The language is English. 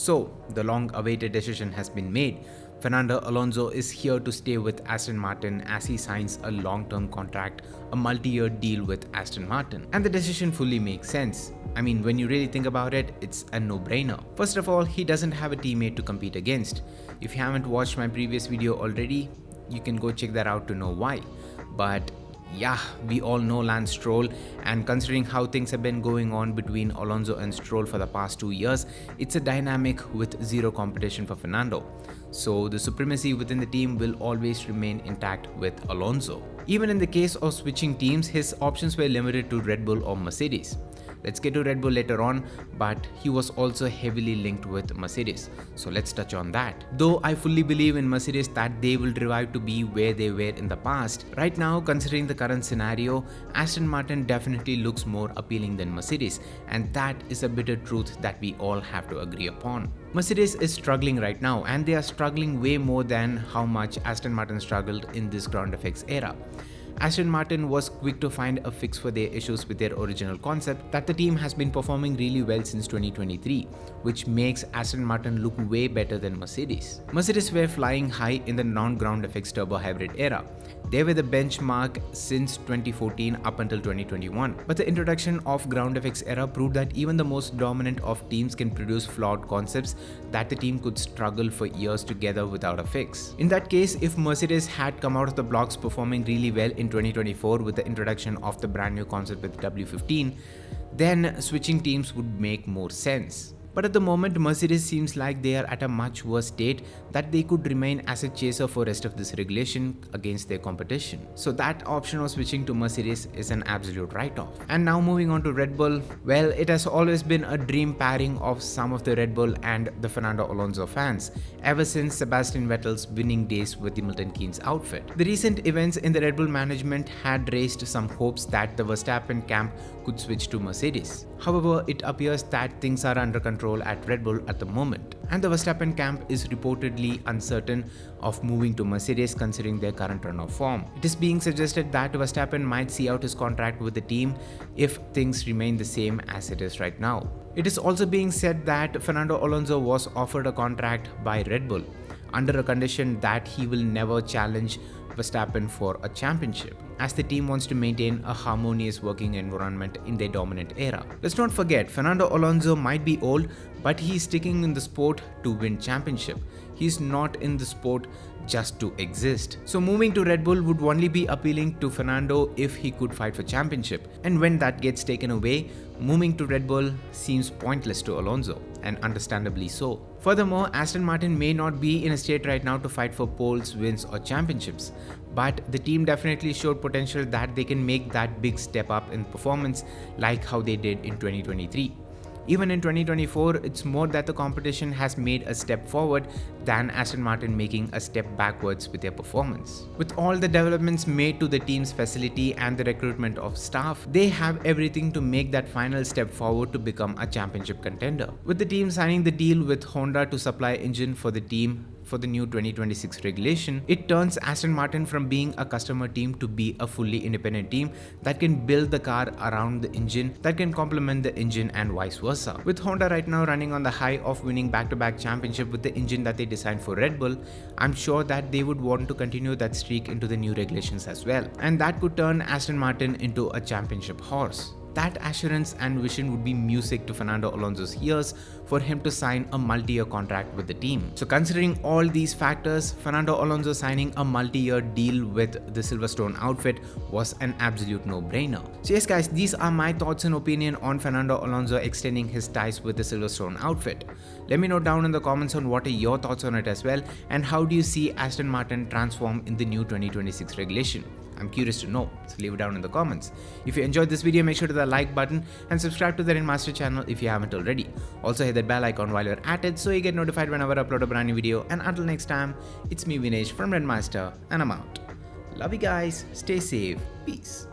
So, the long-awaited decision has been made. Fernando Alonso is here to stay with Aston Martin as he signs a long-term contract, a multi-year deal with Aston Martin. And the decision fully makes sense. I mean, when you really think about it, it's a no-brainer. First of all, he doesn't have a teammate to compete against. If you haven't watched my previous video already, you can go check that out to know why. But yeah, we all know Lance Stroll, and considering how things have been going on between Alonso and Stroll for the past 2 years, it's a dynamic with zero competition for Fernando. So the supremacy within the team will always remain intact with Alonso. Even in the case of switching teams, his options were limited to Red Bull or Mercedes. Let's get to Red Bull later on, but he was also heavily linked with Mercedes, so let's touch on that. Though I fully believe in Mercedes that they will revive to be where they were in the past, right now considering the current scenario, Aston Martin definitely looks more appealing than Mercedes, and that is a bitter truth that we all have to agree upon. Mercedes is struggling right now, and they are struggling way more than how much Aston Martin struggled in this ground effects era. Aston Martin was quick to find a fix for their issues with their original concept that the team has been performing really well since 2023, which makes Aston Martin look way better than Mercedes. Mercedes were flying high in the non-ground effects turbo hybrid era. They were the benchmark since 2014 up until 2021. But the introduction of ground effects era proved that even the most dominant of teams can produce flawed concepts that the team could struggle for years together without a fix. In that case, if Mercedes had come out of the blocks performing really well in 2024 with the introduction of the brand new concept with W15, then switching teams would make more sense. But at the moment, Mercedes seems like they are at a much worse state that they could remain as a chaser for rest of this regulation against their competition. So that option of switching to Mercedes is an absolute write-off. And now moving on to Red Bull, well, it has always been a dream pairing of some of the Red Bull and the Fernando Alonso fans, ever since Sebastian Vettel's winning days with the Milton Keynes outfit. The recent events in the Red Bull management had raised some hopes that the Verstappen camp could switch to Mercedes. However, it appears that things are under control at Red Bull at the moment, and the Verstappen camp is reportedly uncertain of moving to Mercedes considering their current run of form. It is being suggested that Verstappen might see out his contract with the team if things remain the same as it is right now. It is also being said that Fernando Alonso was offered a contract by Red Bull under a condition that he will never challenge Verstappen for a championship, as the team wants to maintain a harmonious working environment in their dominant era. Let's not forget, Fernando Alonso might be old, but he's sticking in the sport to win championship. He's not in the sport just to exist. So moving to Red Bull would only be appealing to Fernando if he could fight for championship. And when that gets taken away, moving to Red Bull seems pointless to Alonso, and understandably so. Furthermore, Aston Martin may not be in a state right now to fight for poles, wins or championships, but the team definitely showed potential that they can make that big step up in performance like how they did in 2023. Even in 2024, it's more that the competition has made a step forward than Aston Martin making a step backwards with their performance. With all the developments made to the team's facility and the recruitment of staff, they have everything to make that final step forward to become a championship contender. With the team signing the deal with Honda to supply engine for the team for the new 2026 regulation, it turns Aston Martin from being a customer team to be a fully independent team that can build the car around the engine, that can complement the engine and vice versa. With Honda right now running on the high of winning back-to-back championship with the engine that they designed for Red Bull, I'm sure that they would want to continue that streak into the new regulations as well, and that could turn Aston Martin into a championship horse. That assurance and vision would be music to Fernando Alonso's ears for him to sign a multi-year contract with the team. So considering all these factors, Fernando Alonso signing a multi-year deal with the Silverstone outfit was an absolute no-brainer. So yes guys, these are my thoughts and opinion on Fernando Alonso extending his ties with the Silverstone outfit. Let me know down in the comments on what are your thoughts on it as well, and how do you see Aston Martin transform in the new 2026 regulation. I'm curious to know, so leave it down in the comments. If you enjoyed this video, make sure to hit the like button and subscribe to the Master channel if you haven't already. Also hit that bell icon while you're at it so you get notified whenever I upload a brand new video. And until next time, it's me Vinesh from Master, and I'm out. Love you guys, stay safe, peace.